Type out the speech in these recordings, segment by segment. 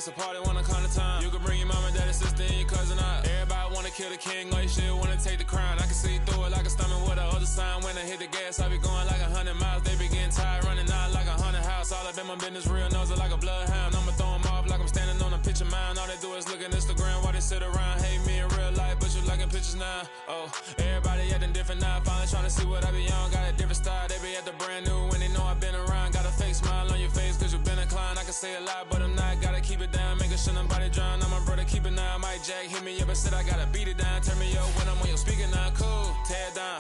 it's a party when I come to time. You can bring your mama, daddy, sister, and your cousin out. Everybody wanna kill the king, like shit, wanna take the crown. I can see through it like a stomach with a other sign. When I hit the gas, I be going like 100 miles. They be getting tired, running out like 100 house. All up in my business, real nose like a bloodhound. I'ma throw them off like I'm standing on a picture mound. All they do is look at Instagram while they sit around. Hate me in real life, but you liking pictures now. Oh, everybody acting different now. Finally trying to see what I be on. Got a different style, they be at the brand new when they know I've been around. Got a fake smile on your face cause you been inclined. I can say a lot, but I'm not. Gotta keep it down, making sure nobody drown. I'm my brother, keep it now. Mike Jack hit me up and said I gotta beat it down. Turn me up when I'm on your speaker now. Cool, tear it down,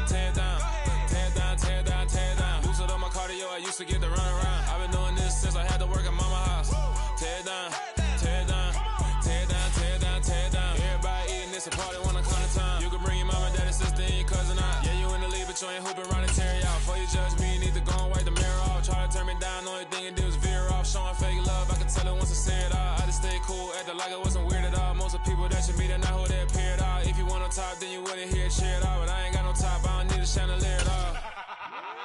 tear it down, tear it down, tear it down, tear it down. Lose it on my cardio, I used to get to run around. I've been doing this since I had to work at mama house. Tear it down, tear it down, tear it down, tear it down, tear it down. Everybody eating, it's a party when I come to time. You can bring your mama, daddy, sister, and your cousin out. Yeah, you in the league, but you ain't hooping around and tear you out. Before you judge me, you need to go and wipe the mirror off. Try to turn me down, only thing you do is veer off. Showing fake love, I can tell it once I say it all. I just stay cool, acting like it wasn't weird at all. Most of the people that you meet are not who they appear at all. If you want on top, then you wouldn't hear it cheer at all. But I ain't got no top, I don't need a chandelier at all.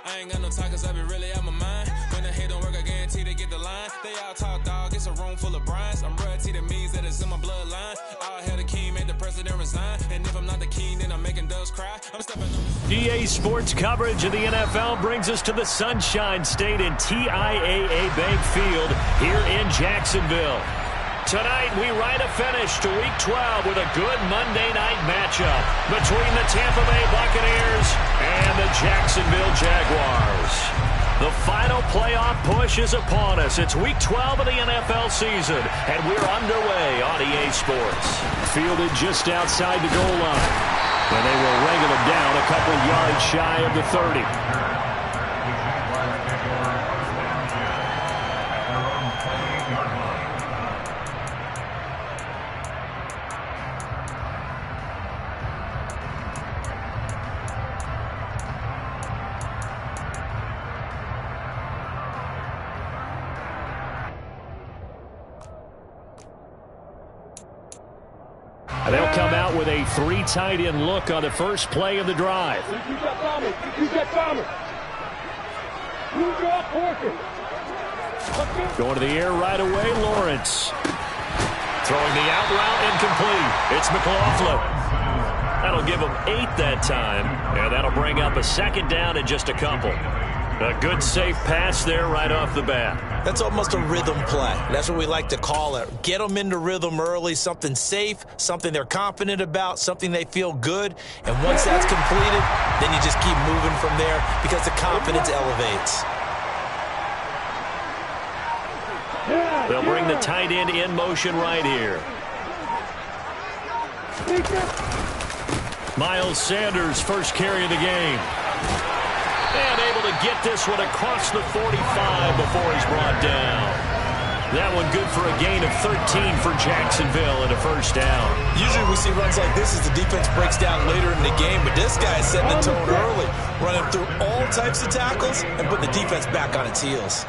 I ain't got no time cause I be really out my mind. When the hate don't work, I guarantee they get the line. They all talk, dog, it's a room full of brines. I'm royalty, that means that it's in my bloodline. All hail the king, made the president resign. And if I'm not the king, then I'm making doves cry. I'm stepping on EA Sports coverage of the NFL brings us to the Sunshine State in TIAA Bank Field here in Jacksonville. Tonight, we write a finish to Week 12 with a good Monday night matchup between the Tampa Bay Buccaneers and the Jacksonville Jaguars. The final playoff push is upon us. It's Week 12 of the NFL season, and we're underway on EA Sports. Fielded just outside the goal line, and they will wrangle him down a couple yards shy of the 30. And they'll come out with a three tight end look on the first play of the drive. Going to the air right away, Lawrence. Throwing the out route incomplete. It's McLaughlin. That'll give him 8 that time, and that'll bring up a second down in just a couple. A good, safe pass there right off the bat. That's almost a rhythm play. That's what we like to call it. Get them into rhythm early, something safe, something they're confident about, something they feel good. And once that's completed, then you just keep moving from there because the confidence elevates. They'll bring the tight end in motion right here. Miles Sanders, first carry of the game. And able to get this one across the 45 before he's brought down. That one good for a gain of 13 for Jacksonville and a first down. Usually we see runs like this as the defense breaks down later in the game, but this guy is setting the tone early, running through all types of tackles and putting the defense back on its heels.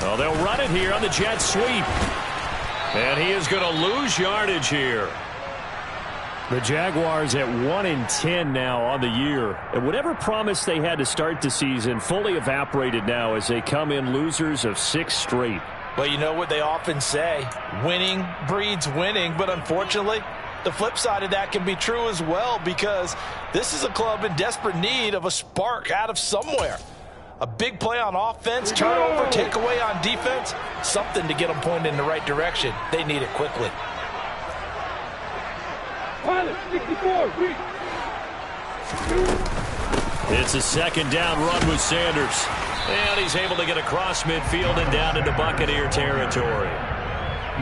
Well, they'll run it here on the jet sweep. And he is going to lose yardage here. The Jaguars at 1-10 now on the year. And whatever promise they had to start the season fully evaporated now as they come in losers of 6 straight. Well, you know what they often say, winning breeds winning, but unfortunately, the flip side of that can be true as well because this is a club in desperate need of a spark out of somewhere. A big play on offense, turnover, takeaway on defense, something to get them pointed in the right direction. They need it quickly. It's a second down run with Sanders. And he's able to get across midfield and down into Buccaneer territory.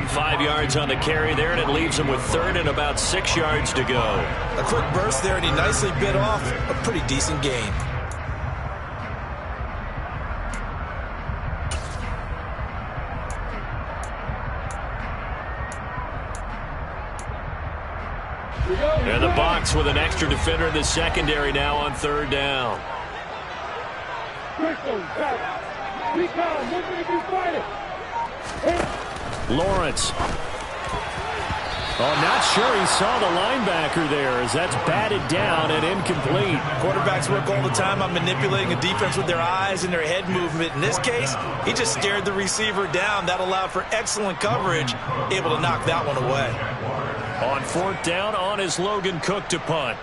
5 yards on the carry there, and it leaves him with third and about 6 yards to go. A quick burst there, and he nicely bit off a pretty decent gain. And the Bucs with an extra defender in the secondary now on third down. Lawrence. Oh, not sure he saw the linebacker there as that's batted down and incomplete. Quarterbacks work all the time on manipulating a defense with their eyes and their head movement. In this case, he just stared the receiver down. That allowed for excellent coverage, able to knock that one away. On 4th down, on is Logan Cook to punt.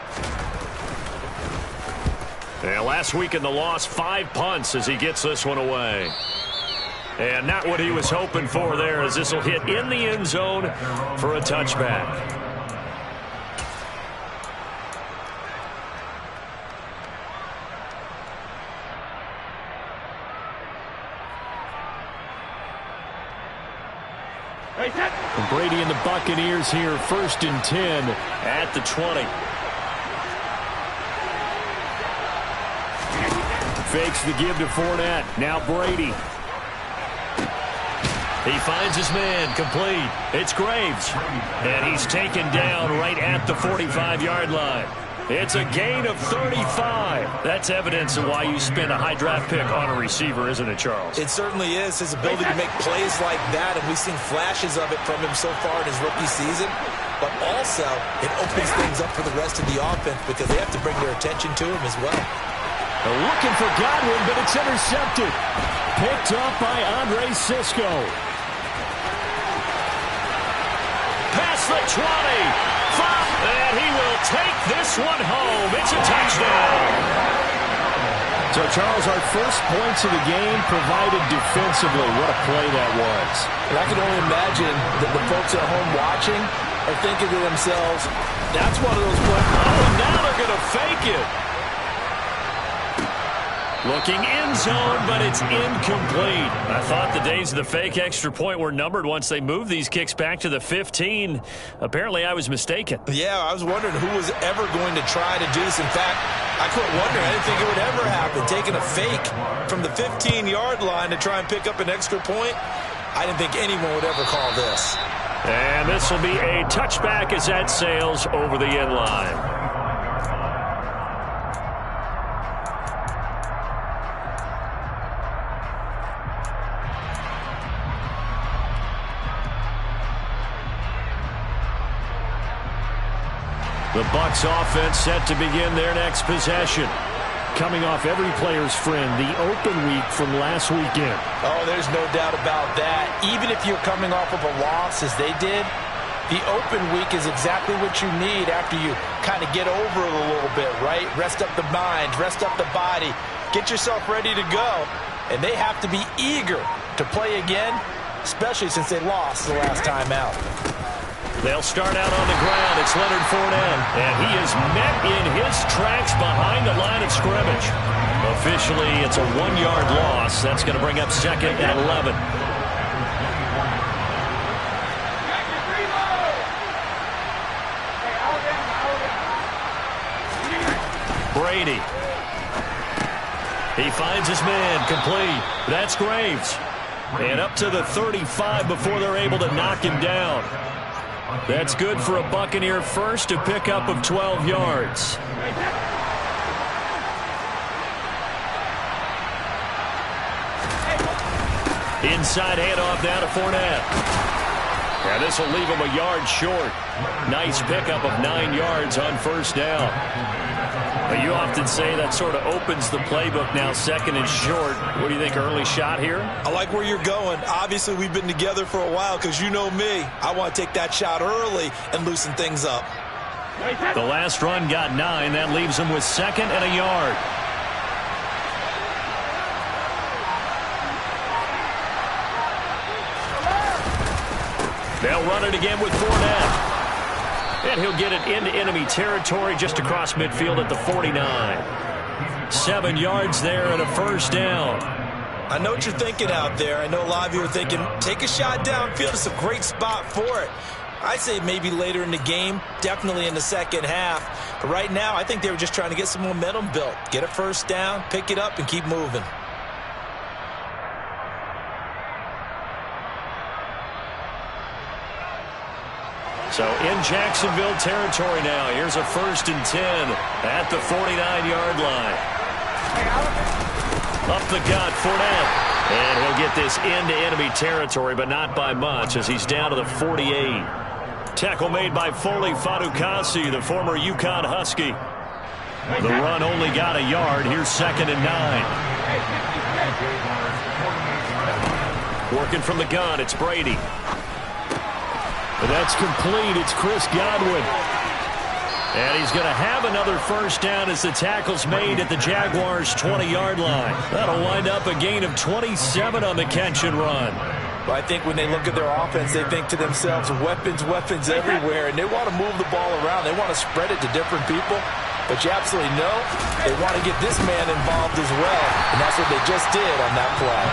And last week in the loss, 5 punts as he gets this one away. And not what he was hoping for there, as this will hit in the end zone for a touchback. And Brady and the Buccaneers here, 1st and 10 at the 20. Fakes the give to Fournette. Now Brady. He finds his man, complete. It's Graves. And he's taken down right at the 45-yard line. It's a gain of 35. That's evidence of why you spend a high draft pick on a receiver, isn't it, Charles? It certainly is. His ability to make plays like that, and we've seen flashes of it from him so far in his rookie season. But also, it opens things up for the rest of the offense because they have to bring their attention to him as well. They're looking for Godwin, but it's intercepted. Picked up by Andre Sisco. Past the 20. And he will take this one home. It's a touchdown. So, Charles, our first points of the game provided defensively. What a play that was. And I can only imagine that the folks at home watching are thinking to themselves, that's one of those plays. Oh, now they're going to fake it. Looking in zone, but it's incomplete. I thought the days of the fake extra point were numbered once they moved these kicks back to the 15. Apparently, I was mistaken. Yeah, I was wondering who was ever going to try to do this. In fact, I quit wondering. I didn't think it would ever happen. Taking a fake from the 15-yard line to try and pick up an extra point, I didn't think anyone would ever call this. And this will be a touchback as that sails over the end line. The Bucs offense set to begin their next possession. Coming off every player's friend, the open week from last weekend. Oh, there's no doubt about that. Even if you're coming off of a loss as they did, the open week is exactly what you need after you kind of get over it a little bit, right? Rest up the mind, rest up the body, get yourself ready to go. And they have to be eager to play again, especially since they lost the last time out. They'll start out on the ground. It's Leonard Fournette, and he is met in his tracks behind the line of scrimmage. Officially, it's a 1-yard loss. That's going to bring up 2nd and 11. Brady. He finds his man, complete. That's Graves. And up to the 35 before they're able to knock him down. That's good for a Buccaneer first, a pickup of 12 yards. Inside handoff down to Fournette. And this will leave him a yard short. Nice pickup of 9 yards on 1st down. But you often say that sort of opens the playbook now, 2nd and short. What do you think, early shot here? I like where you're going. Obviously, we've been together for a while because you know me. I want to take that shot early and loosen things up. The last run got 9. That leaves him with 2nd and a yard. They'll run it again with Fournette. And he'll get it into enemy territory just across midfield at the 49. 7 yards there and a 1st down. I know what you're thinking out there. I know a lot of you are thinking, take a shot downfield. It's a great spot for it. I say maybe later in the game, definitely in the 2nd half. But right now, I think they were just trying to get some momentum built. Get a 1st down, pick it up, and keep moving. So in Jacksonville territory now. Here's a 1st and 10 at the 49-yard line. Up the gut, Fournette. And he'll get this into enemy territory, but not by much as he's down to the 48. Tackle made by Foley Fadukasi, the former UConn Husky. The run only got a yard. Here's 2nd and 9. Working from the gun, it's Brady. That's complete. It's Chris Godwin. And he's going to have another first down as the tackle's made at the Jaguars' 20-yard line. That'll wind up a gain of 27 on the catch and run. Well, I think when they look at their offense, they think to themselves, weapons, weapons everywhere, and they want to move the ball around. They want to spread it to different people. But you absolutely know they want to get this man involved as well, and that's what they just did on that play.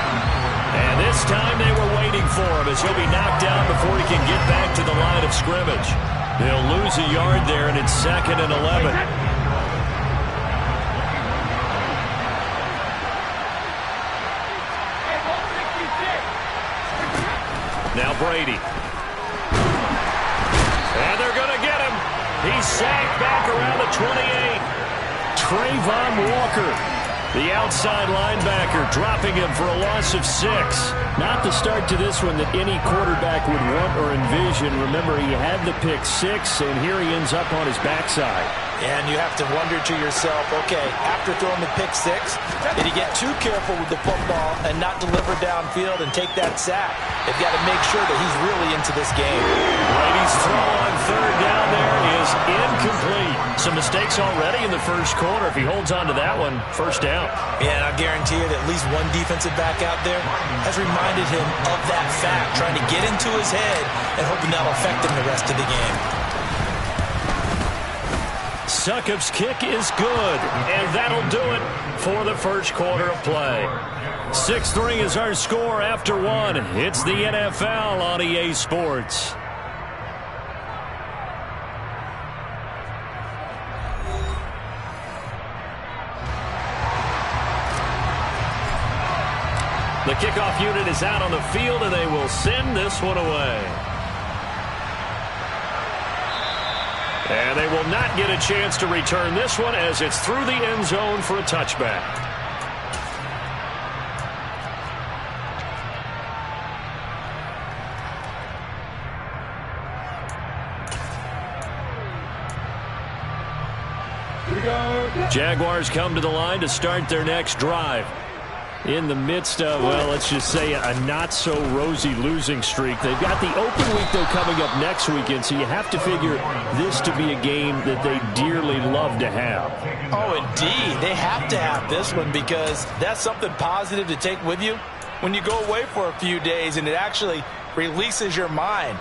And this time they were waiting for him as he'll be knocked down before he can get back to the line of scrimmage. They'll lose a yard there, and it's 2nd and 11. Now Brady. And they're going to get him. He's sacked back around the 28. Trayvon Walker, the outside linebacker, dropping him for a loss of 6. Not the start to this one that any quarterback would want or envision. Remember, he had the pick 6, and here he ends up on his backside. And you have to wonder to yourself, okay, after throwing the pick 6, did he get too careful with the football and not deliver downfield and take that sack? They've got to make sure that he's really into this game. Brady's throw on 3rd down there is incomplete. Some mistakes already in the first quarter. If he holds on to that one, first down. Yeah, and I guarantee you that at least one defensive back out there has reminded him of that fact, trying to get into his head and hoping that'll affect him the rest of the game. Succop's kick is good, and that'll do it for the first quarter of play. 6-3 is our score after 1. It's the NFL on EA Sports. The kickoff unit is out on the field, and they will send this one away. And they will not get a chance to return this one as it's through the end zone for a touchback. Jaguars come to the line to start their next drive. In the midst of, well, let's just say a not-so-rosy losing streak. They've got the open week, though, coming up next weekend, so you have to figure this to be a game that they dearly love to have. Oh, indeed. They have to have this one because that's something positive to take with you when you go away for a few days, and it actually releases your mind.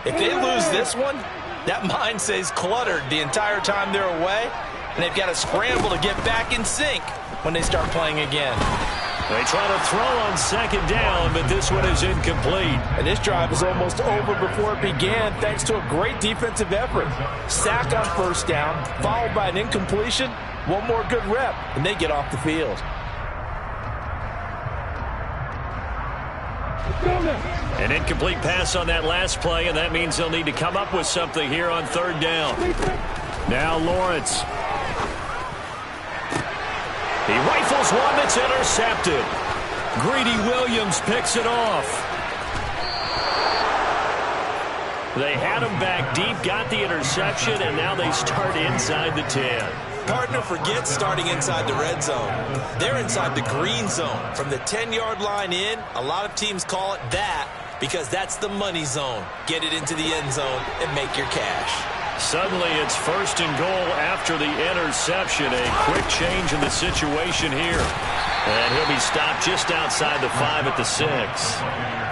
If they lose this one, that mind stays cluttered the entire time they're away, and they've got to scramble to get back in sync when they start playing again. They try to throw on 2nd down, but this one is incomplete. And this drive is almost over before it began thanks to a great defensive effort. Sack on 1st down, followed by an incompletion. One more good rep, and they get off the field. An incomplete pass on that last play, and that means they'll need to come up with something here on 3rd down. Now Lawrence. He rifles one that's intercepted. Greedy Williams picks it off. They had him back deep, got the interception, and now they start inside the 10. Partner forgets starting inside the red zone. They're inside the green zone. From the 10-yard line in, a lot of teams call it that because that's the money zone. Get it into the end zone and make your cash. Suddenly it's 1st and goal after the interception. A quick change in the situation here. And he'll be stopped just outside the 5 at the 6.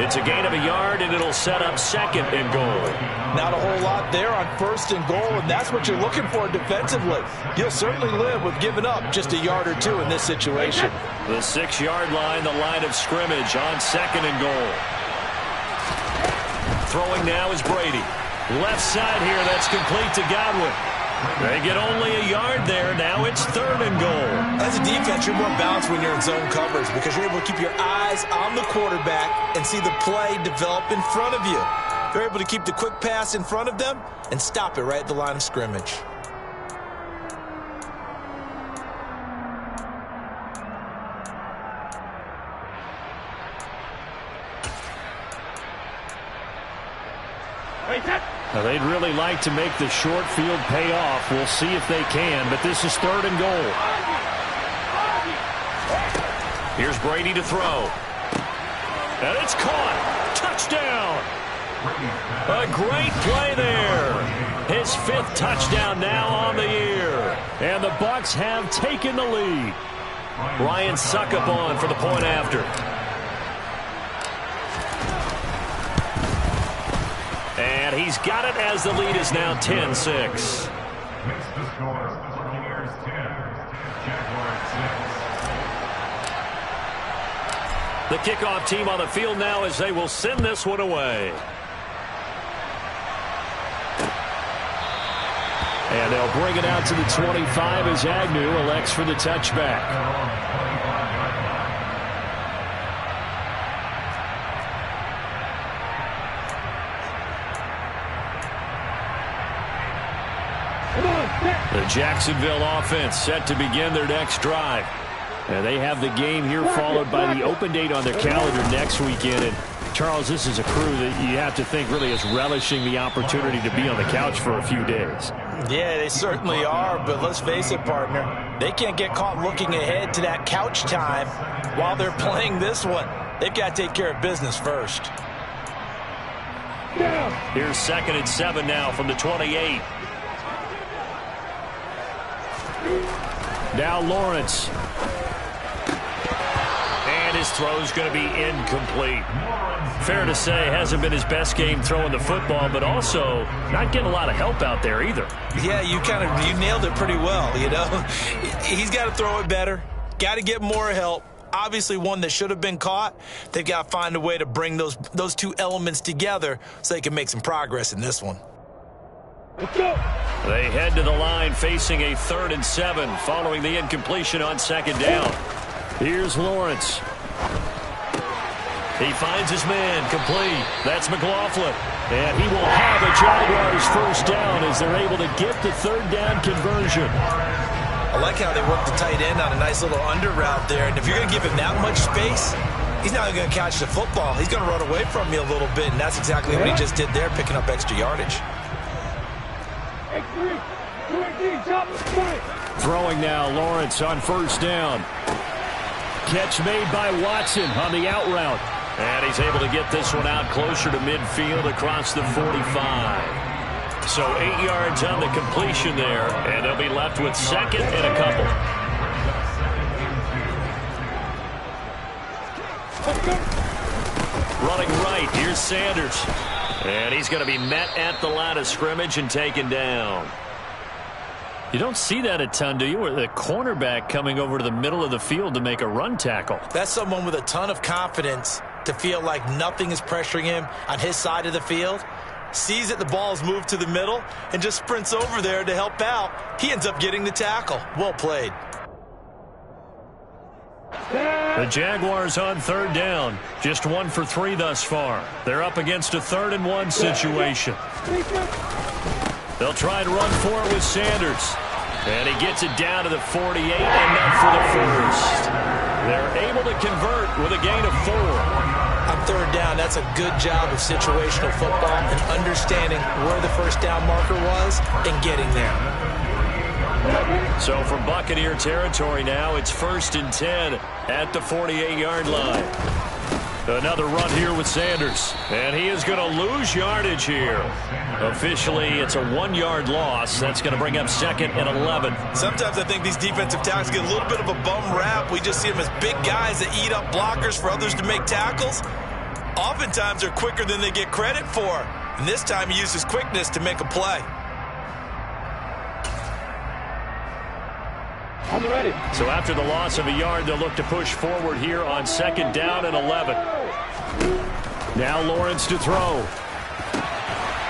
It's a gain of a yard, and it'll set up 2nd and goal. Not a whole lot there on 1st and goal, and that's what you're looking for defensively. You'll certainly live with giving up just a yard or 2 in this situation. The 6-yard line, the line of scrimmage on 2nd and goal. Throwing now is Brady. Left side here, that's complete to Godwin. They get only a yard there. Now it's 3rd and goal. As a defense, you're more balanced when you're in zone coverage because you're able to keep your eyes on the quarterback and see the play develop in front of you. They're able to keep the quick pass in front of them and stop it right at the line of scrimmage. Now, they'd really like to make the short field pay off. We'll see if they can, but this is 3rd and goal. Here's Brady to throw. And it's caught. Touchdown. A great play there. His 5th touchdown now on the year. And the Bucs have taken the lead. Ryan Suckup on for the point after. And he's got it as the lead is now 10-6. The kickoff team on the field now as they will send this one away. And they'll bring it out to the 25 as Agnew elects for the touchback. The Jacksonville offense set to begin their next drive. And they have the game here followed by the open date on their calendar next weekend. And Charles, this is a crew that you have to think really is relishing the opportunity to be on the couch for a few days. Yeah, they certainly are, but let's face it, partner. They can't get caught looking ahead to that couch time while they're playing this one. They've got to take care of business first. Here's 2nd and 7 now from the 28. Now Lawrence. And his throw's going to be incomplete. Fair to say, hasn't been his best game throwing the football, but also not getting a lot of help out there either. Yeah, you nailed it pretty well, you know. He's got to throw it better. Got to get more help. Obviously one that should have been caught. They've got to find a way to bring those two elements together so they can make some progress in this one. Let's go. They head to the line facing a 3rd and 7 following the incompletion on 2nd down. Here's Lawrence. He finds his man complete. That's McLaughlin. And he will have a Jaguars 1st down as they're able to get the 3rd down conversion. I like how they work the tight end on a nice little under route there. And if you're going to give him that much space, he's not going to catch the football. He's going to run away from you a little bit, and that's exactly what he just did there, picking up extra yardage. Throwing now, Lawrence on 1st down. Catch made by Watson on the out route. And he's able to get this one out closer to midfield across the 45. So 8 yards on the completion there, and they'll be left with 2nd and a couple. Running right, here's Sanders. And he's going to be met at the line of scrimmage and taken down. You don't see that a ton, do you? Where the cornerback coming over to the middle of the field to make a run tackle. That's someone with a ton of confidence to feel like nothing is pressuring him on his side of the field. Sees that the ball's moved to the middle and just sprints over there to help out. He ends up getting the tackle. Well played. The Jaguars on 3rd down. Just 1 for 3 thus far. They're up against a 3rd and 1 situation. They'll try to run for it with Sanders. And he gets it down to the 48, and not for the 1st. They're able to convert with a gain of 4. On 3rd down, that's a good job of situational football and understanding where the 1st down marker was and getting there. So from Buccaneer territory now, it's 1st and 10 at the 48-yard line. Another run here with Sanders. And he is going to lose yardage here. Officially, it's a 1-yard loss. That's going to bring up 2nd and 11. Sometimes I think these defensive tackles get a little bit of a bum rap. We just see them as big guys that eat up blockers for others to make tackles. Oftentimes, they're quicker than they get credit for. And this time, he used his quickness to make a play. I'm ready. So after the loss of a yard, they'll look to push forward here on 2nd down and 11. Now Lawrence to throw.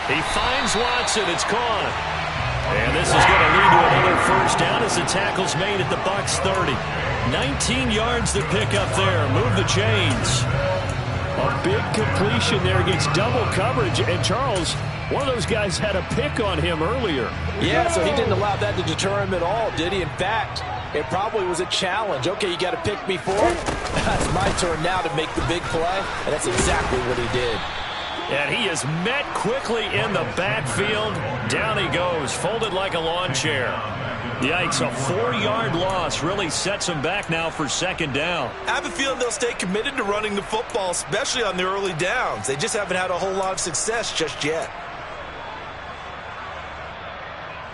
He finds Watson. It's caught. And this is going to lead to another 1st down as the tackle's made at the Bucs 30. 19 yards to pick up there. Move the chains. A big completion there against double coverage. And Charles, one of those guys had a pick on him earlier. Yeah, so he didn't allow that to deter him at all, did he? In fact, it probably was a challenge. Okay, you got to pick me for it. It's my turn now to make the big play, and that's exactly what he did. And he is met quickly in the backfield. Down he goes, folded like a lawn chair. Yikes, a 4-yard loss really sets him back now for second down. I have a feeling they'll stay committed to running the football, especially on the early downs. They just haven't had a whole lot of success just yet.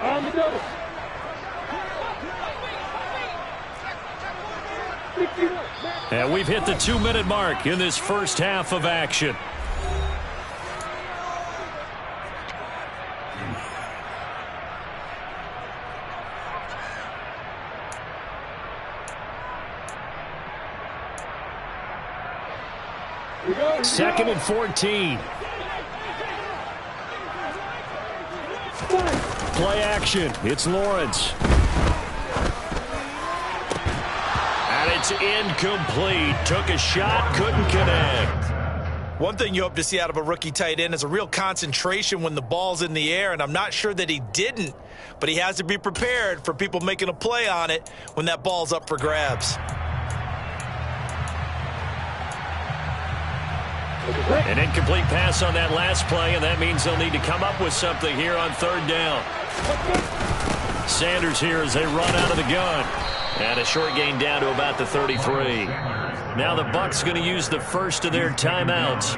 On the double. And we've hit the 2-minute mark in this first half of action. Second and 14. Play action. It's Lawrence. And it's incomplete. Took a shot, couldn't connect. One thing you hope to see out of a rookie tight end is a real concentration when the ball's in the air, and I'm not sure that he didn't, but he has to be prepared for people making a play on it when that ball's up for grabs. An incomplete pass on that last play, and that means they'll need to come up with something here on third down. Sanders here as they run out of the gun. And a short gain down to about the 33. Now the Bucs going to use the first of their timeouts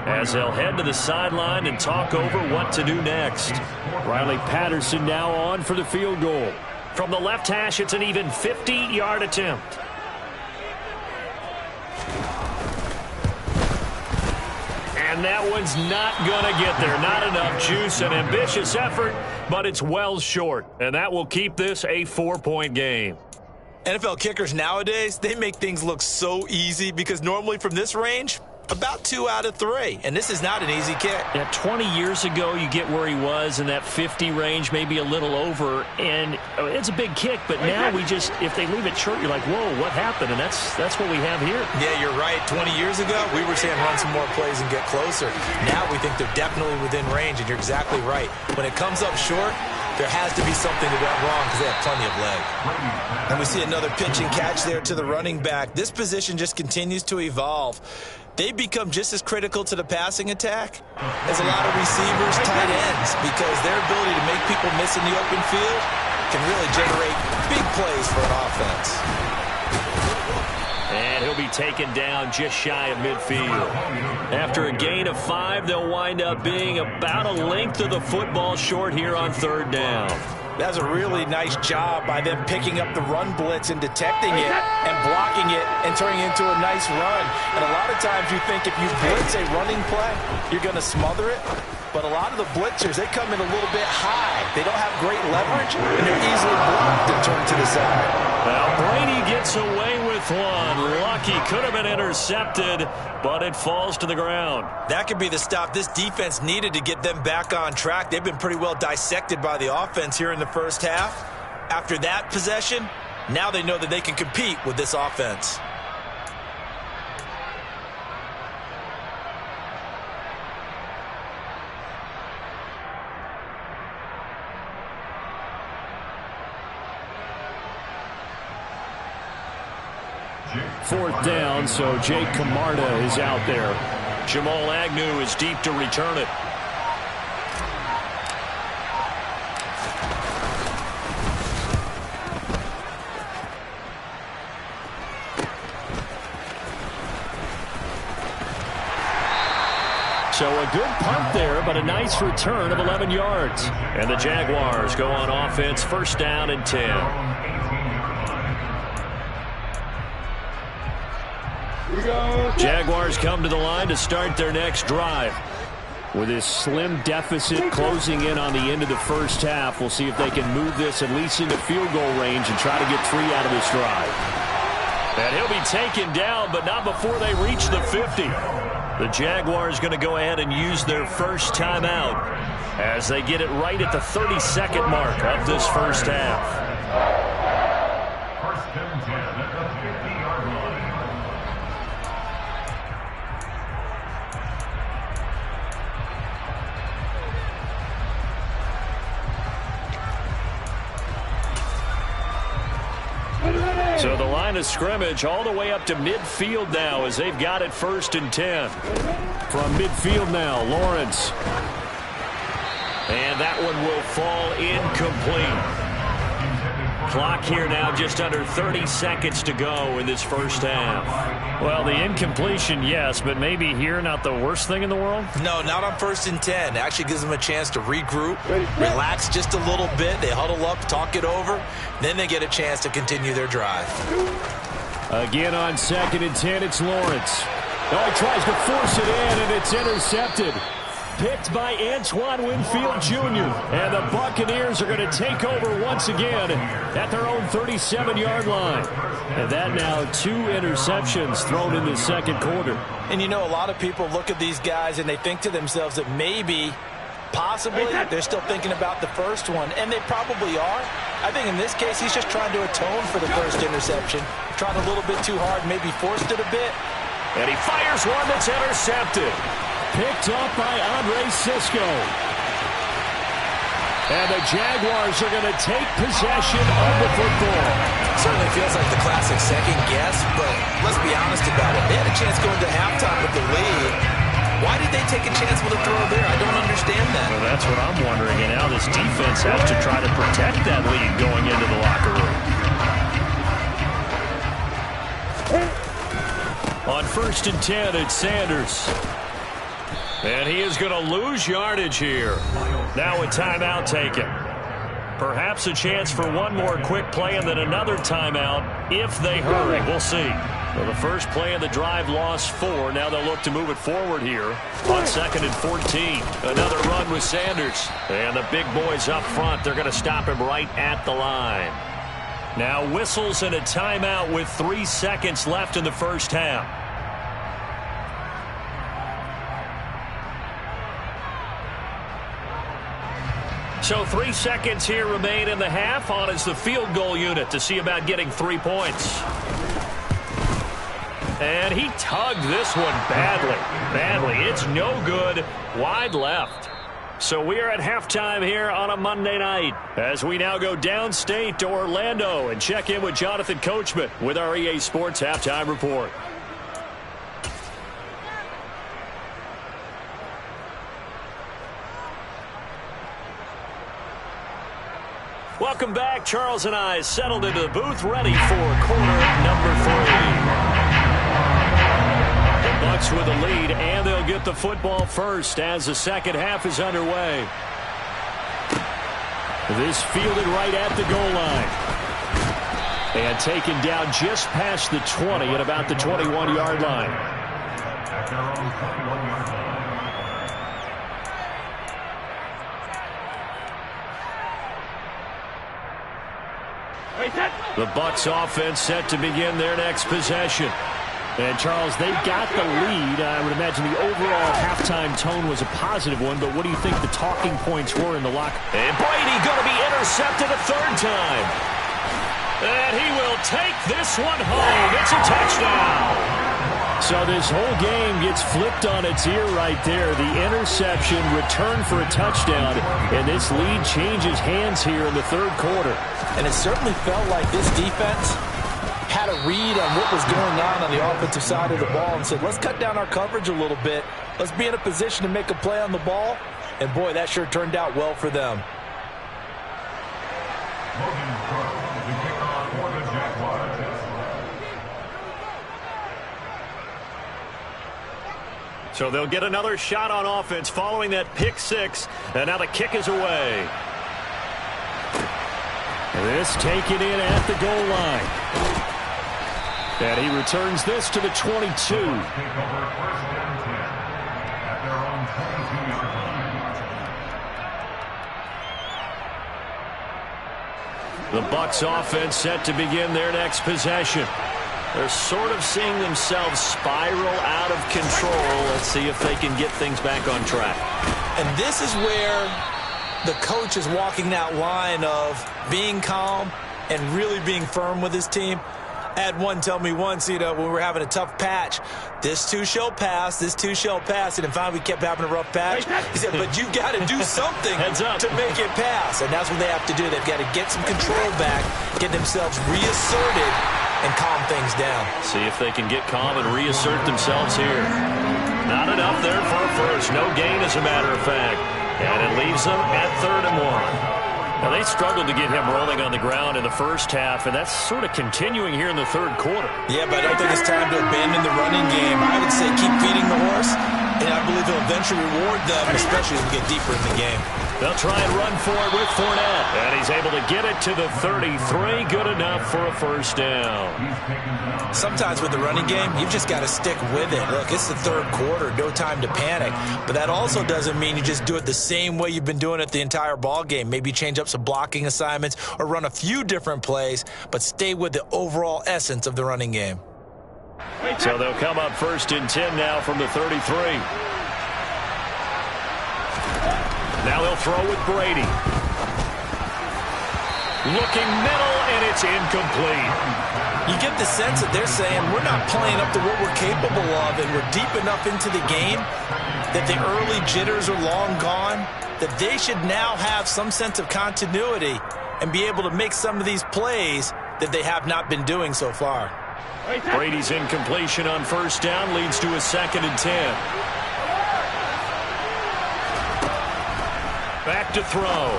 as they'll head to the sideline and talk over what to do next. Riley Patterson now on for the field goal. From the left hash, it's an even 50-yard attempt. And that one's not going to get there. Not enough juice. An ambitious effort, but it's well short. And that will keep this a 4-point game. NFL kickers nowadays, they make things look so easy because normally from this range, about 2 out of 3. And this is not an easy kick. Yeah, 20 years ago, you get where he was in that 50 range, maybe a little over. And it's a big kick, but now we just, if they leave it short, you're like, whoa, what happened? And that's what we have here. Yeah, you're right. 20 years ago, we were saying run some more plays and get closer. Now we think they're definitely within range, and you're exactly right. When it comes up short, there has to be something that went wrong because they have plenty of leg. And we see another pitch and catch there to the running back. This position just continues to evolve. They become just as critical to the passing attack as a lot of receivers, tight ends, because their ability to make people miss in the open field can really generate big plays for an offense. And he'll be taken down just shy of midfield. After a gain of 5, they'll wind up being about a length of the football short here on third down. That's a really nice job by them picking up the run blitz and detecting it and blocking it and turning it into a nice run. And a lot of times you think if you blitz a running play, you're going to smother it. But a lot of the blitzers, they come in a little bit high. They don't have great leverage, and they're easily blocked and turned to the side. Well, Brady gets away with one. Lucky, could have been intercepted, but it falls to the ground. That could be the stop this defense needed to get them back on track. They've been pretty well dissected by the offense here in the first half. After that possession, now they know that they can compete with this offense. Fourth down, so Jake Camarda is out there. Jamal Agnew is deep to return it. So a good punt there, but a nice return of 11 yards. And the Jaguars go on offense, first down and 10. Jaguars come to the line to start their next drive. With this slim deficit closing in on the end of the first half, we'll see if they can move this at least into field goal range and try to get 3 out of this drive. And he'll be taken down, but not before they reach the 50. The Jaguars going to go ahead and use their first timeout as they get it right at the 32nd mark of this first half. First and 10 at the 50-yard line. So the line of scrimmage all the way up to midfield now as they've got it 1st and 10. From midfield now, Lawrence. And that one will fall incomplete. Clock here now just under 30 seconds to go in this first half. Well, the incompletion, yes, but maybe here not the worst thing in the world? No, not on 1st and 10. It actually gives them a chance to regroup, relax just a little bit. They huddle up, talk it over. Then they get a chance to continue their drive. Again on 2nd and 10, it's Lawrence. Oh, he tries to force it in, and it's intercepted. Picked by Antoine Winfield Jr. And the Buccaneers are going to take over once again at their own 37-yard line. And that now 2 interceptions thrown in the second quarter. And you know, a lot of people look at these guys and they think to themselves that maybe, possibly, they're still thinking about the first one. And they probably are. I think in this case, he's just trying to atone for the first interception. Tried a little bit too hard, maybe forced it a bit. And he fires one that's intercepted. Picked up by Andre Sisco. And the Jaguars are going to take possession of the football. Certainly feels like the classic second guess, but let's be honest about it. They had a chance going to halftime with the lead. Why did they take a chance with a throw there? I don't understand that. Well, that's what I'm wondering. And now this defense has to try to protect that lead going into the locker room. On 1st and 10, it's Sanders. And he is going to lose yardage here. Now a timeout taken. Perhaps a chance for one more quick play and then another timeout if they hurry. We'll see. Well, the first play of the drive lost 4. Now they'll look to move it forward here on 2nd and 14. Another run with Sanders. And the big boys up front, they're going to stop him right at the line. Now whistles and a timeout with 3 seconds left in the first half. So 3 seconds here remain in the half. On is the field goal unit to see about getting 3 points. And he tugged this one badly. It's no good. Wide left. So we are at halftime here on a Monday night as we now go downstate to Orlando and check in with Jonathan Coachman with our EA Sports Halftime Report. Welcome back. Charles and I settled into the booth, ready for quarter number 3. The Bucs with the lead, and they'll get the football first as the second half is underway. This fielded right at the goal line. And taken down just past the 20 at about the 21-yard line. At their own 21-yard line. The Bucs offense set to begin their next possession. And, Charles, they've got the lead. I would imagine the overall halftime tone was a positive one, but what do you think the talking points were in the locker? And Brady going to be intercepted a 3rd time. And he will take this one home. It's a touchdown. So this whole game gets flipped on its ear right there. The interception, return for a touchdown, and this lead changes hands here in the 3rd quarter. And it certainly felt like this defense had a read on what was going on the offensive side of the ball and said, let's cut down our coverage a little bit. Let's be in a position to make a play on the ball. And, boy, that sure turned out well for them. So they'll get another shot on offense following that pick 6. And now the kick is away. This taken in at the goal line. And he returns this to the 22. The Bucs offense set to begin their next possession. They're sort of seeing themselves spiral out of control. Let's see if they can get things back on track. And this is where the coach is walking that line of being calm and really being firm with his team. I had one tell me once, when we were having a tough patch, this too shall pass, this too shall pass. And then finally we kept having a rough patch. He said, but you've got to do something to make it pass. And that's what they have to do. They've got to get some control back, get themselves reasserted, and calm things down. See if they can get calm and reassert themselves here. Not enough there for a first. No gain, as a matter of fact. And it leaves them at 3rd and 1. Now, they struggled to get him rolling on the ground in the first half, and that's sort of continuing here in the 3rd quarter. Yeah, but I don't think it's time to abandon the running game. I would say keep feeding the horse, and I believe he'll eventually reward them, especially as we get deeper in the game. They'll try and run for it with Fournette, and he's able to get it to the 33. Good enough for a first down. Sometimes with the running game, you've just got to stick with it. Look, it's the 3rd quarter, no time to panic. But that also doesn't mean you just do it the same way you've been doing it the entire ball game. Maybe change up some blocking assignments or run a few different plays, but stay with the overall essence of the running game. So they'll come up 1st and 10 now from the 33. Now they'll throw with Brady. Looking middle, and it's incomplete. You get the sense that they're saying we're not playing up to what we're capable of, and we're deep enough into the game that the early jitters are long gone, that they should now have some sense of continuity and be able to make some of these plays that they have not been doing so far. Brady's incompletion on 1st down leads to a 2nd and 10. Back to throw.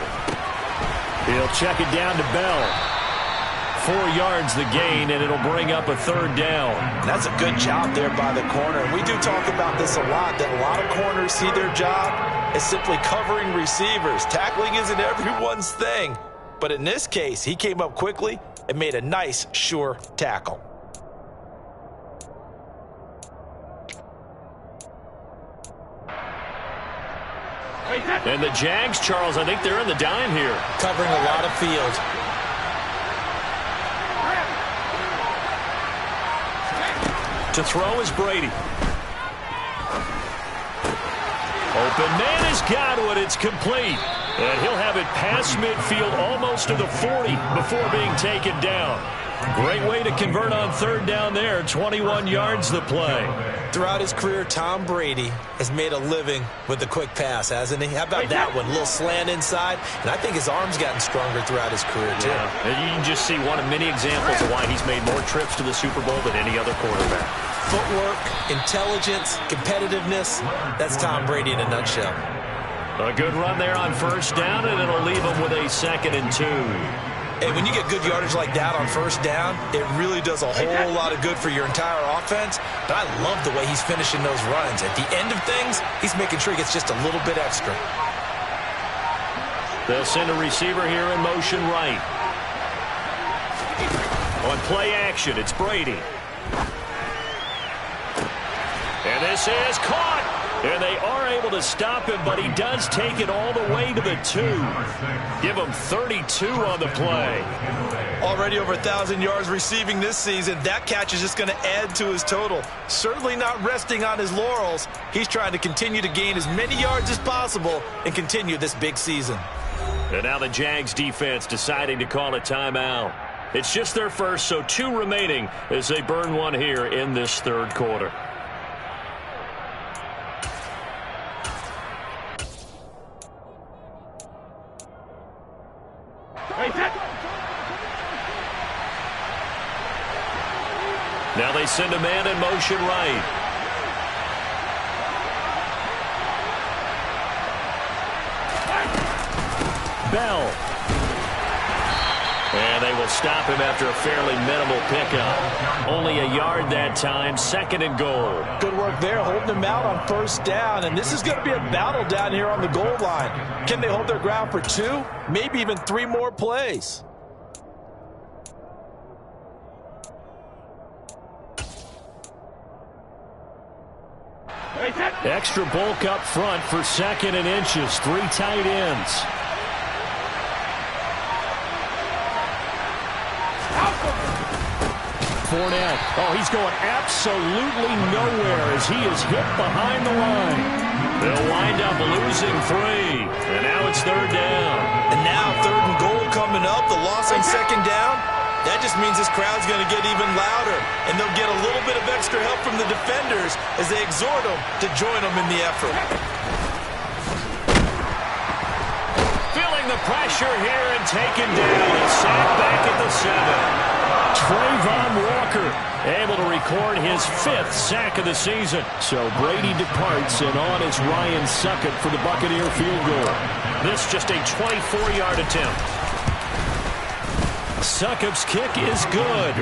He'll check it down to Bell. 4 yards the gain, and it'll bring up a 3rd down. That's a good job there by the corner. We do talk about this a lot, that a lot of corners see their job as simply covering receivers. Tackling isn't everyone's thing. But in this case, he came up quickly and made a nice, sure tackle. And the Jags, Charles, I think they're in the dime here. Covering a lot of field. To throw is Brady. Open man has got it. It's complete. And he'll have it past midfield almost to the 40 before being taken down. Great way to convert on 3rd down there. 21 yards the play. Throughout his career, Tom Brady has made a living with the quick pass, hasn't he? How about that one? A little slant inside. And I think his arm's gotten stronger throughout his career, too. Yeah. And you can just see one of many examples of why he's made more trips to the Super Bowl than any other quarterback. Footwork, intelligence, competitiveness. That's Tom Brady in a nutshell. A good run there on 1st down, and it'll leave him with a 2nd and 2. And when you get good yardage like that on 1st down, it really does a whole lot of good for your entire offense. But I love the way he's finishing those runs. At the end of things, he's making sure he gets just a little bit extra. They'll send a receiver here in motion right. On play action, it's Brady. And this is caught. And they are able to stop him, but he does take it all the way to the 2. Give him 32 on the play. Already over 1,000 yards receiving this season. That catch is just going to add to his total. Certainly not resting on his laurels. He's trying to continue to gain as many yards as possible and continue this big season. And now the Jags defense deciding to call a timeout. It's just their first, so 2 remaining as they burn one here in this 3rd quarter. Now they send a man in motion right. Bell. And they will stop him after a fairly minimal pickup. Only a yard that time, 2nd and goal. Good work there, holding him out on 1st down. And this is going to be a battle down here on the goal line. Can they hold their ground for 2, maybe even 3 more plays? Extra bulk up front for 2nd and inches. 3 tight ends. Fournette. Oh, he's going absolutely nowhere as he is hit behind the line. They'll wind up losing 3. And now it's 3rd down. And now 3rd and goal coming up. The loss on 2nd down. That just means this crowd's going to get even louder. And they'll get a little bit of extra help from the defenders as they exhort them to join them in the effort. Feeling the pressure here and taken down. And sacked back at the 7. Trayvon Walker able to record his 5th sack of the season. So Brady departs, and on is Ryan Succop for the Buccaneer field goal. This just a 24-yard attempt. Succop's kick is good.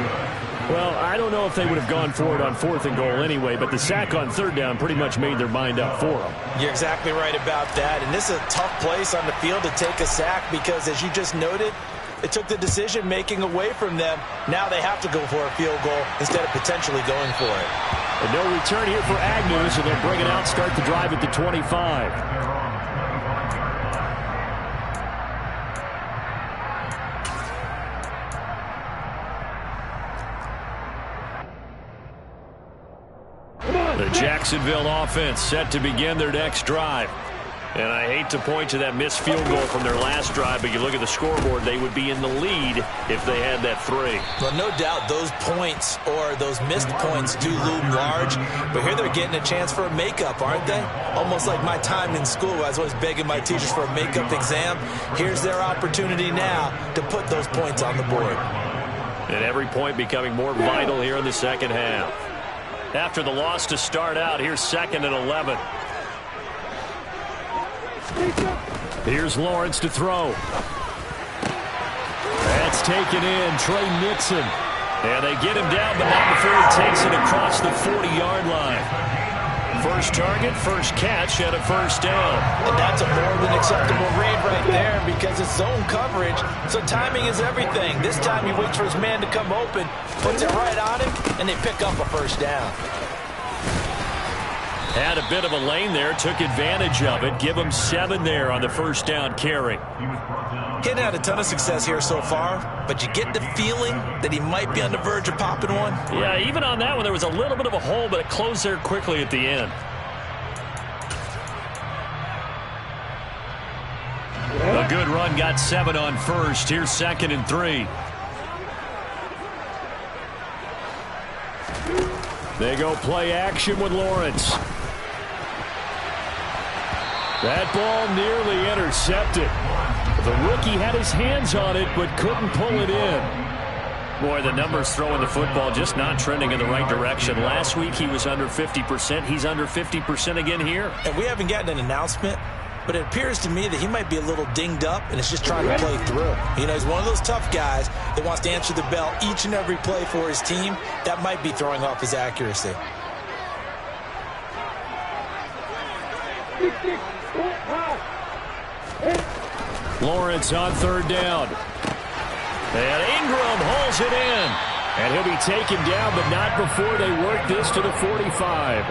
Well, I don't know if they would have gone for it on 4th and goal anyway, but the sack on 3rd down pretty much made their mind up for them. You're exactly right about that. And this is a tough place on the field to take a sack because, as you just noted, it took the decision-making away from them. Now they have to go for a field goal instead of potentially going for it. And no return here for Agnew, so they'll bring it out, start the drive at the 25. The Jacksonville offense set to begin their next drive. And I hate to point to that missed field goal from their last drive, but you look at the scoreboard, they would be in the lead if they had that 3. Well, no doubt those points or those missed points do loom large, but here they're getting a chance for a makeup, aren't they? Almost like my time in school. I was always begging my teachers for a makeup exam. Here's their opportunity now to put those points on the board. And every point becoming more vital here in the second half. After the loss to start out, here's 2nd and 11. Here's Lawrence to throw. That's taken in. Trey Nixon. And they get him down, but not before he takes it across the 40-yard line. First target, first catch, and a first down. And that's a more than acceptable read right there because it's zone coverage, so timing is everything. This time he waits for his man to come open, puts it right on him, and they pick up a first down. Had a bit of a lane there, took advantage of it. Give him 7 there on the first down carry. He hadn't had a ton of success here so far, but you get the feeling that he might be on the verge of popping one. Yeah, even on that one, there was a little bit of a hole, but it closed there quickly at the end. A good run, got 7 on first. Here's 2nd and 3. They go play action with Lawrence. That ball nearly intercepted. The rookie had his hands on it, but couldn't pull it in. Boy, the numbers throwing the football just not trending in the right direction. Last week he was under 50%. He's under 50% again here. And we haven't gotten an announcement, but it appears to me that he might be a little dinged up and is just trying to play through. You know, he's one of those tough guys that wants to answer the bell each and every play for his team. That might be throwing off his accuracy. Lawrence on 3rd down. And Ingram holds it in. And he'll be taken down, but not before they work this to the 45.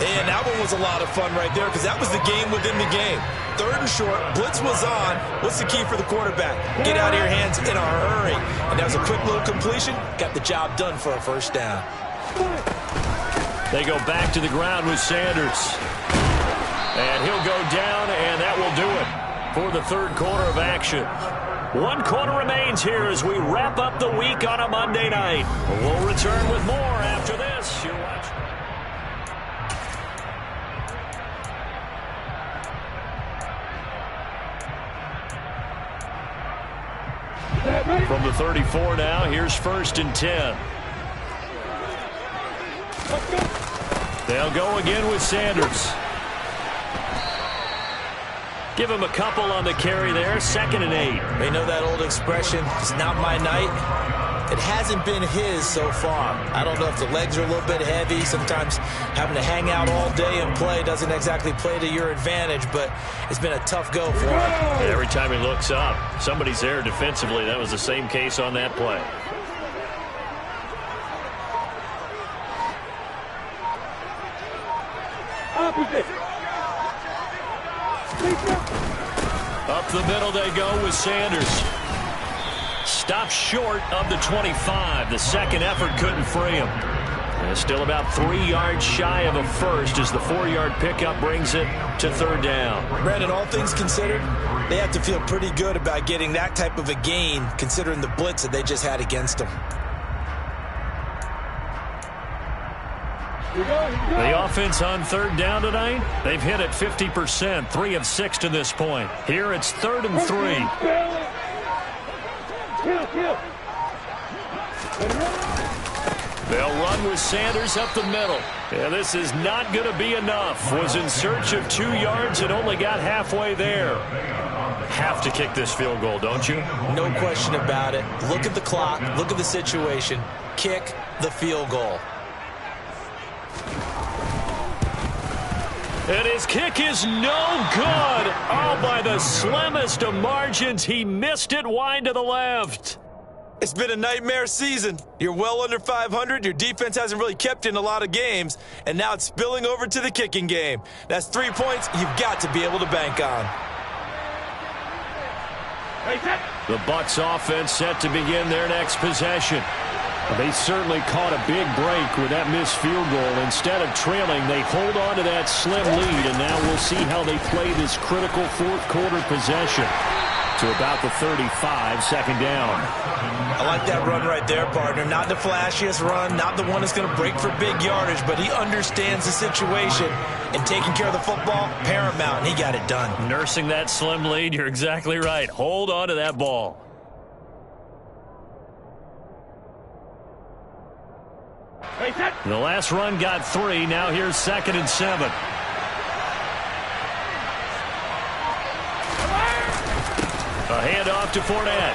And that one was a lot of fun right there because that was the game within the game. 3rd and short, blitz was on. What's the key for the quarterback? Get out of your hands in a hurry. And that was a quick little completion. Got the job done for a first down. They go back to the ground with Sanders. And he'll go down, and that will do it for the 3rd quarter of action. 1 quarter remains here as we wrap up the week on a Monday night. We'll return with more after this. You're watching. From the 34 now, here's 1st and 10. They'll go again with Sanders. Give him a couple on the carry there. 2nd and 8. They know that old expression, it's not my night. It hasn't been his so far. I don't know if the legs are a little bit heavy. Sometimes having to hang out all day and play doesn't exactly play to your advantage, but it's been a tough go for him. Every time he looks up, somebody's there defensively. That was the same case on that play. Up the middle they go with Sanders. Stopped short of the 25. The second effort couldn't free him. And still about 3 yards shy of a first as the 4-yard pickup brings it to 3rd down. Brandon, all things considered, they have to feel pretty good about getting that type of a gain considering the blitz that they just had against them. The offense on 3rd down tonight, they've hit it 50%, 3 of 6 to this point. Here it's 3rd and 3. They'll run with Sanders up the middle. Yeah, this is not going to be enough. Was in search of 2 yards and only got halfway there. Have to kick this field goal, don't you? No question about it. Look at the clock. Look at the situation. Kick the field goal. And his kick is no good. Oh, by the slimmest of margins. He missed it wide to the left. It's been a nightmare season. You're well under 500. Your defense hasn't really kept in a lot of games, and now it's spilling over to the kicking game. That's 3 points you've got to be able to bank on. The Bucs offense set to begin their next possession. They certainly caught a big break with that missed field goal. Instead of trailing, they hold on to that slim lead, and now we'll see how they play this critical fourth quarter possession. To about the 35, second down. I like that run right there, partner. Not the flashiest run, not the one that's going to break for big yardage, but he understands the situation, and taking care of the football, paramount, and he got it done. Nursing that slim lead, you're exactly right. Hold on to that ball. The last run got 3. Now here's 2nd and 7. A handoff to Fournette.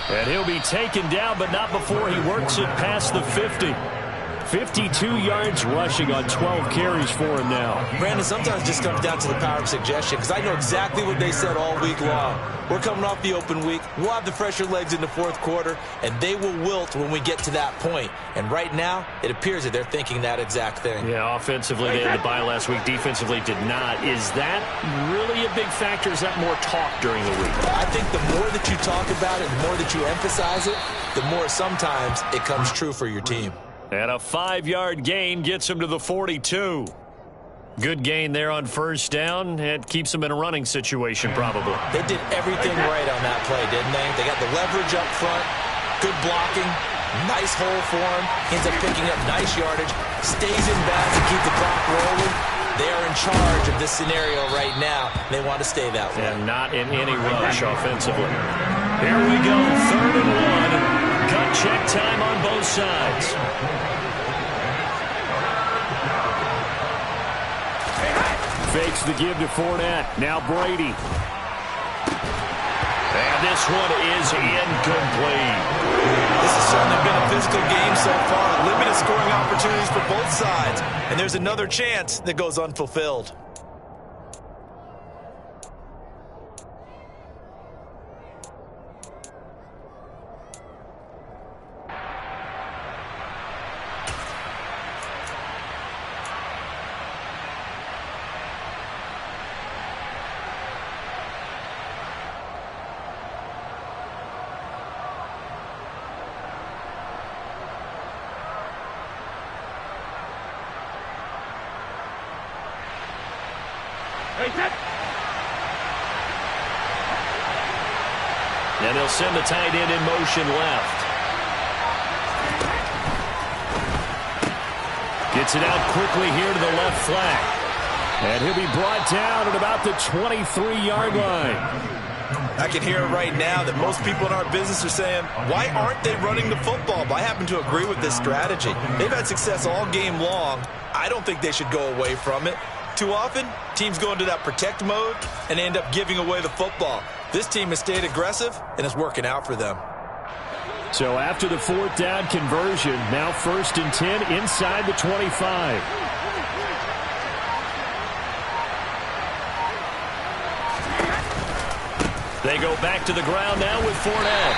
And he'll be taken down, but not before he works it past the 50. 52 yards rushing on 12 carries for him now. Brandon, sometimes it just comes down to the power of suggestion, because I know exactly what they said all week long. We're coming off the open week. We'll have the fresher legs in the fourth quarter, and they will wilt when we get to that point. And right now, it appears that they're thinking that exact thing. Yeah, offensively, they had the bye last week. Defensively, did not. Is that really a big factor? Is that more talk during the week? I think the more that you talk about it, the more that you emphasize it, the more sometimes it comes true for your team. And a 5-yard gain gets him to the 42. Good gain there on first down. It keeps them in a running situation, probably. They did everything right on that play, didn't they? They got the leverage up front, good blocking, nice hole for him. Ends up picking up nice yardage, stays in bounds to keep the clock rolling. They are in charge of this scenario right now. They want to stay that way. And not in any rush offensively. Here we go, 3rd and 1. Gut check time on both sides. Fakes the give to Fournette. Now Brady. And this one is incomplete. This has certainly been a physical game so far. Limited scoring opportunities for both sides. And there's another chance that goes unfulfilled. And he'll send the tight end in motion left. Gets it out quickly here to the left flank. And he'll be brought down at about the 23-yard line. I can hear it right now that most people in our business are saying, why aren't they running the football? But I happen to agree with this strategy. They've had success all game long. I don't think they should go away from it. Too often, teams go into that protect mode and end up giving away the football. This team has stayed aggressive, and it's working out for them. So after the 4th down conversion, now 1st and 10 inside the 25. They go back to the ground now with Fournette.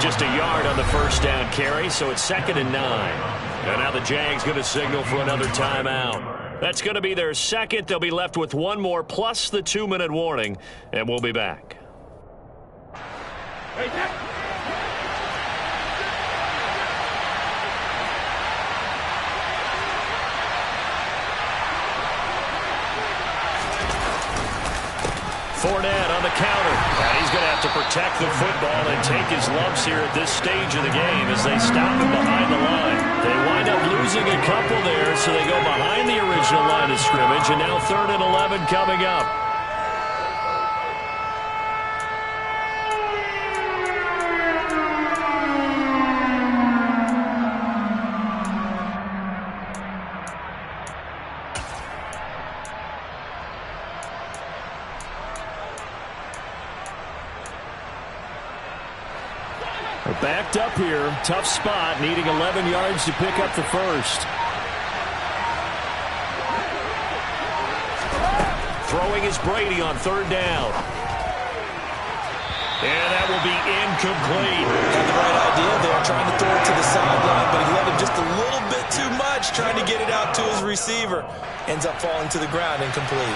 Just a yard on the first down carry, so it's 2nd and 9. And now the Jags going to signal for another timeout. That's going to be their second. They'll be left with one more plus the 2-minute warning, and we'll be back. Fournette on the counter. And he's going to have to protect the football and take his lumps here at this stage of the game as they stop him behind the line. They wind up losing a couple there, so they go behind the original line of scrimmage, and now 3rd and 11 coming up. They're backed up here. Tough spot, needing 11 yards to pick up the first. Throwing is Brady on third down. And that will be incomplete. Had the right idea there, trying to throw it to the sideline, but he let him just a little bit too much, trying to get it out to his receiver. Ends up falling to the ground, incomplete.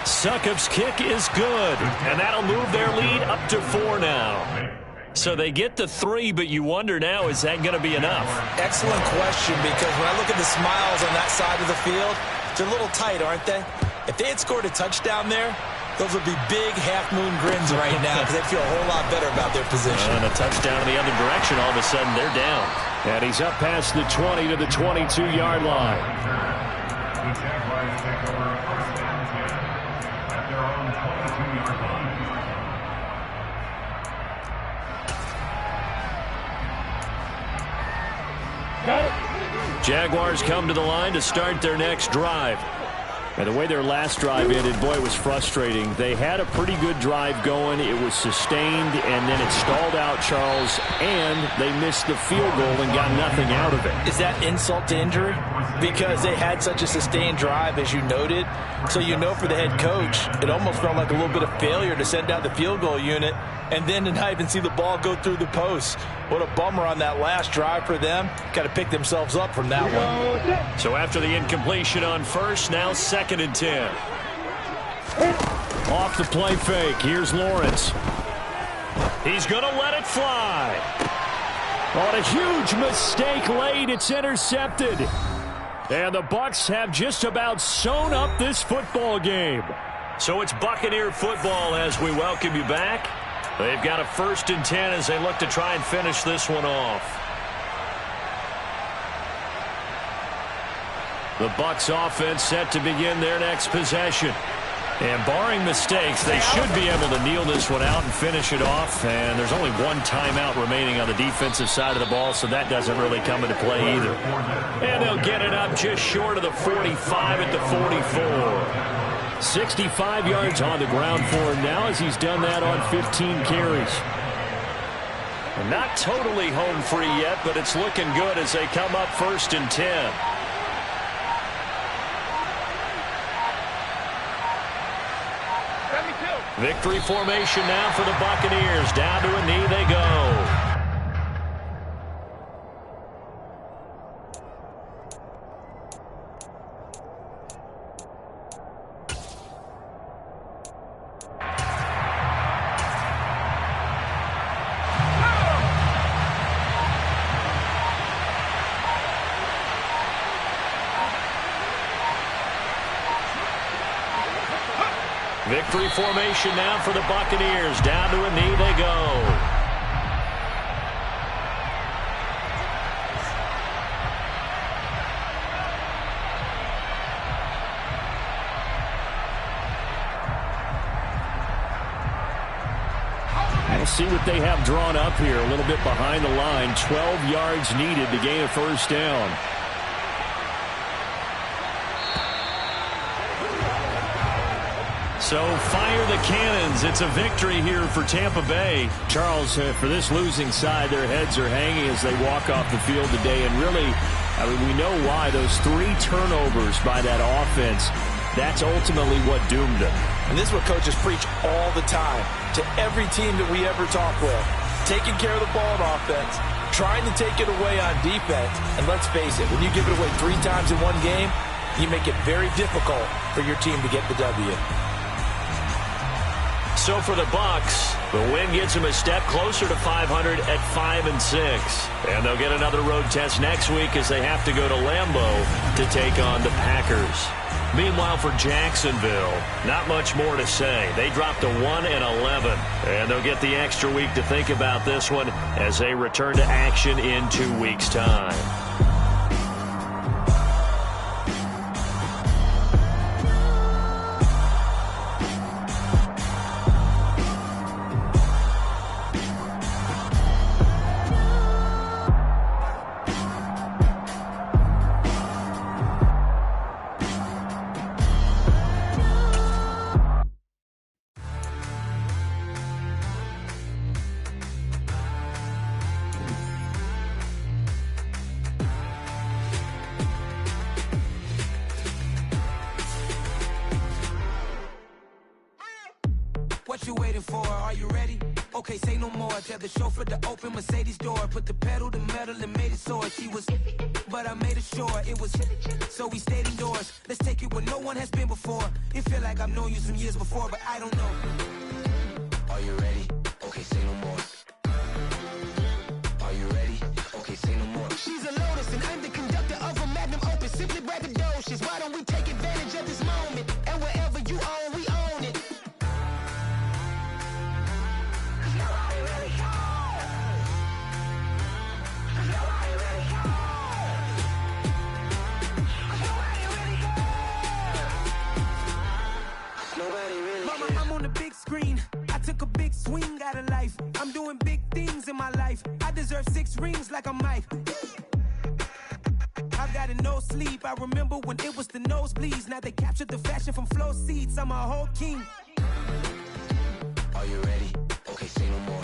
Succop's kick is good, and that'll move their lead up to 4 now. So they get the 3, but you wonder now, is that going to be enough? Excellent question, because when I look at the smiles on that side of the field, they're a little tight, aren't they? If they had scored a touchdown there, those would be big half-moon grins right now because they feel a whole lot better about their position. And a touchdown in the other direction, all of a sudden they're down. And he's up past the 20 to the 22-yard line. The Jaguars take over first and 10 at their own 22-yard line. Jaguars come to the line to start their next drive. And the way their last drive ended, boy, it was frustrating. They had a pretty good drive going. It was sustained, and then it stalled out, Charles, and they missed the field goal and got nothing out of it. Is that insult to injury? Because they had such a sustained drive, as you noted. So you know for the head coach, it almost felt like a little bit of failure to send out the field goal unit and then to not even see the ball go through the post. What a bummer on that last drive for them. Got to pick themselves up from that one. So after the incompletion on first, now 2nd and 10. Off the play fake. Here's Lawrence. He's going to let it fly. On a huge mistake late, it's intercepted. And the Bucs have just about sewn up this football game. So it's Buccaneer football as we welcome you back. They've got a 1st and 10 as they look to try and finish this one off. The Bucs offense set to begin their next possession. And barring mistakes, they should be able to kneel this one out and finish it off. And there's only one timeout remaining on the defensive side of the ball, so that doesn't really come into play either. And they'll get it up just short of the 45 at the 44. 65 yards on the ground for him now as he's done that on 15 carries. And not totally home free yet, but it's looking good as they come up 1st and 10. Victory formation now for the Buccaneers. Down to a knee they go. Victory formation now for the Buccaneers. Down to a knee they go. We'll see what they have drawn up here. A little bit behind the line. 12 yards needed to gain a 1st down. So fire the cannons. It's a victory here for Tampa Bay. Charles, for this losing side, their heads are hanging as they walk off the field today. And really, I mean, we know why. Those 3 turnovers by that offense, that's ultimately what doomed them. And this is what coaches preach all the time to every team that we ever talk with. Taking care of the ball on offense, trying to take it away on defense. And let's face it, when you give it away 3 times in one game, you make it very difficult for your team to get the W. So for the Bucs, the win gets them a step closer to 500 at 5-6. And they'll get another road test next week as they have to go to Lambeau to take on the Packers. Meanwhile, for Jacksonville, not much more to say. They dropped to 1-11, and they'll get the extra week to think about this one as they return to action in 2 weeks' time. waiting for. Are you ready? Okay, say no more. Tell the chauffeur to open Mercedes door. Put the pedal to metal and made it soar. She was, but I made it sure it was. So we stayed indoors. Let's take it where no one has been before. It feel like I've known you some years before, but I don't know. Are you ready? Okay, say no more. Are you ready? Okay, say no more. She's a Lotus and I'm the conductor of a magnum opus. Simply braggadocious. Why don't we take advantage of this moment? And wherever you own, we own it. Nobody really cares. Nobody really cares. Nobody really cares. Nobody really cares. Mama, I'm on the big screen. I took a big swing out of life. I'm doing big things in my life. I deserve 6 rings like I'm Mike. I've gotten no sleep. I remember when it was the nosebleeds. Now they captured the fashion from flow seats. I'm a whole king. Are you ready? Okay, say no more.